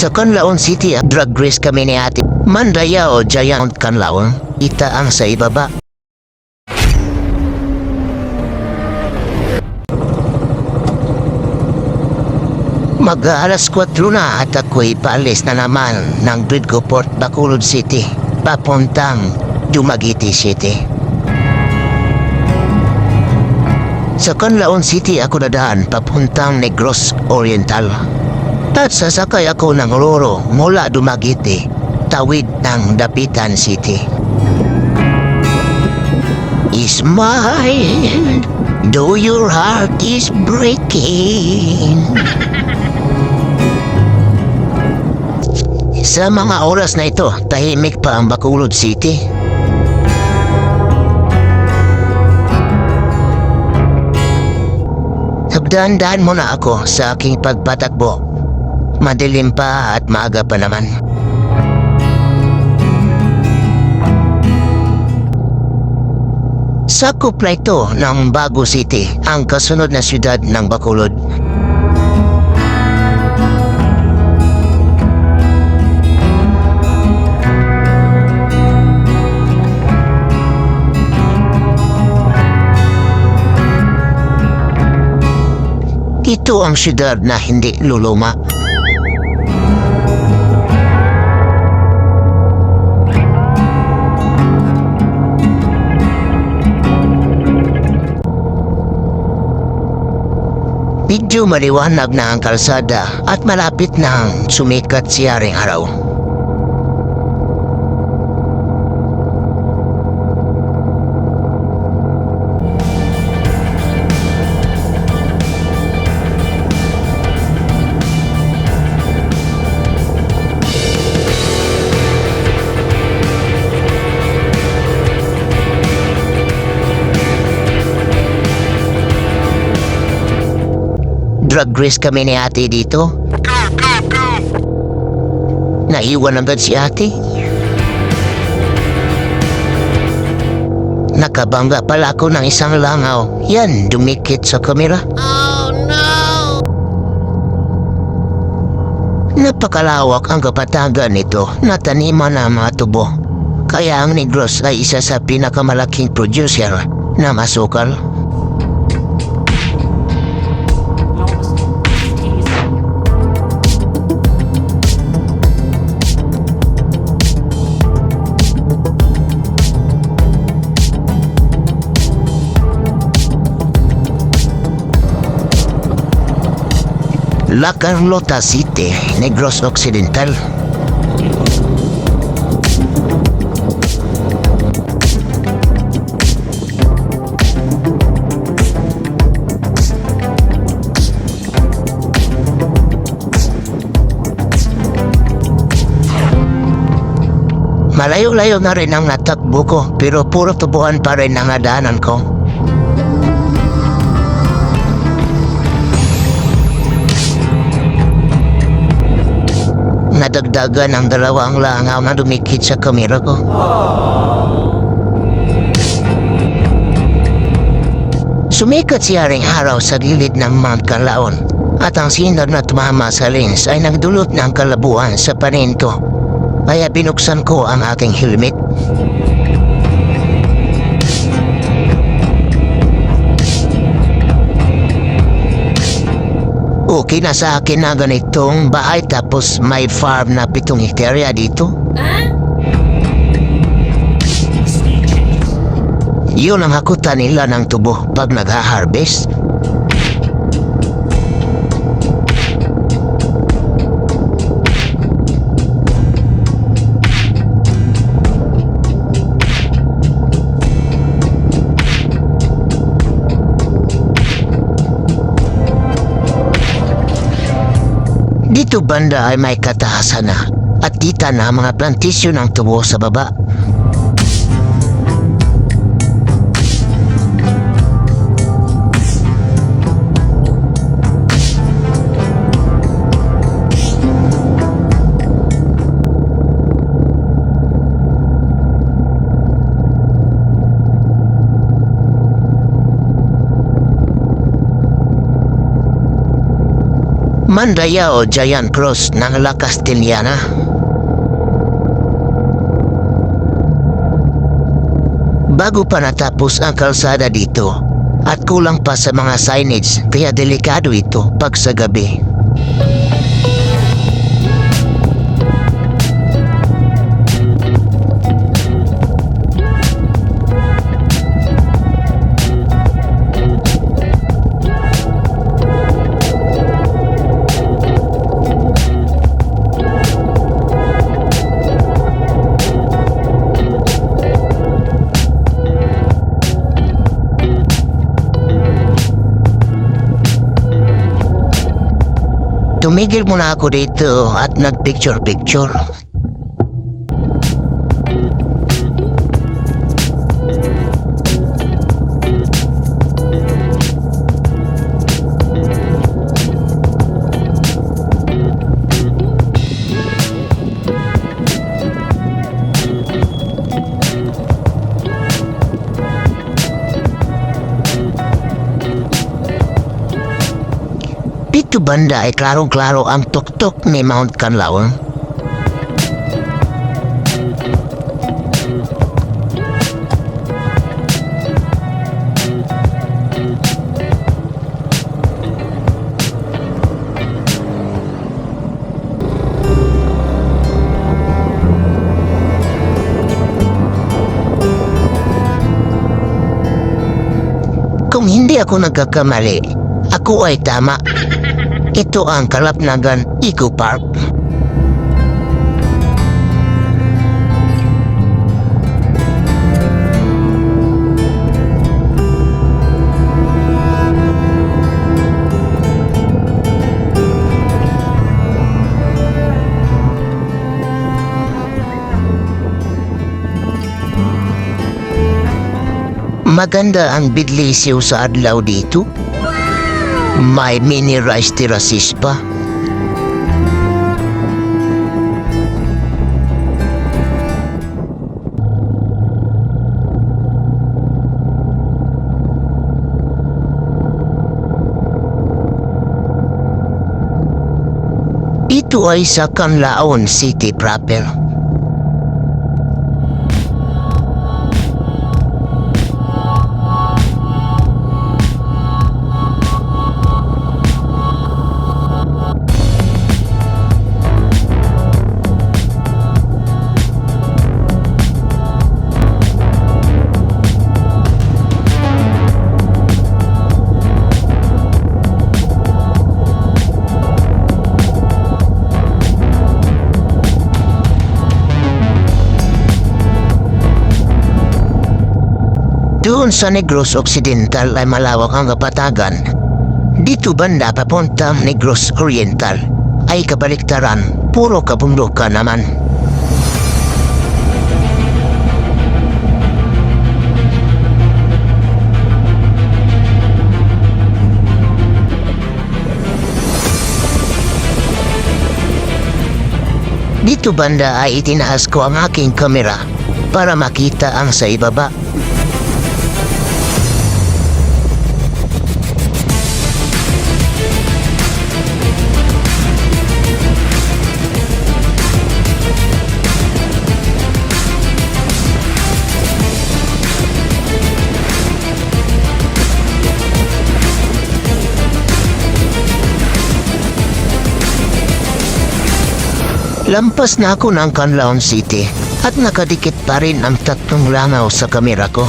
Sa Canlaon City, drug race kami ni ate. Mandaya o Giant Canlaon, ita ang sa ibaba. Mag-alas 4 na at ako'y paalis na naman ng Bridgeport, Bacolod City, papuntang Dumaguete City. Sa Canlaon City ako nadaan papuntang Negros Oriental. At sasakay ako ng Roro mula Dumaguete, tawid ng Dapitan City. Smile, though your heart is breaking. Sa mga oras na ito, tahimik pa ang Bacolod City. Nagdaan-daan muna ako sa aking pagpatakbo. Madilim pa at maaga pa naman. Sakop na ito ng Bago City, ang kasunod na siyudad ng Bacolod. Ito ang siyudad na hindi luluma. Medyo maliwanag na ang kalsada at malapit na ang sumikat si Haring Araw. Drug race kami ni ate dito. Naiwan agad si ate. Nakabangga pala ako ng isang langaw. Yan, dumikit sa kamera. Oh no! Napakalawak ang kapatagan nito na taniman ng mga tubo. Kaya ang Negros ay isa sa pinakamalaking producer na masukal. La Carlota City, Negros Occidental. Malayo-layo na rin ang natakbo ko, pero puro tubuhan pa rin ang nadaanan ko. Nadagdagan ang dalawang langaw na dumikit sa kamera ko. Sumikat si Haring Araw sa gilid ng Mount Canlaon at ang sinag na tumama sa lens ay nagdulot ng kalabuan sa panin ko. Kaya binuksan ko ang aking helmet. Okay na sa akin na ganitong bahay tapos may farm na 7 hektarya dito. Yun ang hakutan nila ng tubo pag nag-harvest. Dito banda ay may katahasan na at kita na mga plantisyon ng tubo sa baba. Mandaya o Giant Cross ng La Castellana. Bago pa natapos ang kalsada dito at kulang pa sa mga signage kaya delikado ito pag sa gabi. Tumigil muna ako dito at nagpicture-picture. Dito banda ay klarong-klaro ang tuktok ni Mount Canlaon. Kung hindi ako nagkakamali, ako ay tama. Ito ang Kalapnagan Eco Park. Maganda ang bidlisyo sa adlaw dito. May mini rice terraces pa. Ito ay sa Canlaon City proper. Doon sa Negros Occidental ay malawak ang kapatagan. Dito banda papuntang Negros Oriental ay kabaliktaran, puro kabundukan naman. Dito banda ay itinaas ko ang aking kamera para makita ang sa ibaba. Lampas na ako ng Canlaon City at nakadikit pa rin ang tatlong langaw sa kamera ko.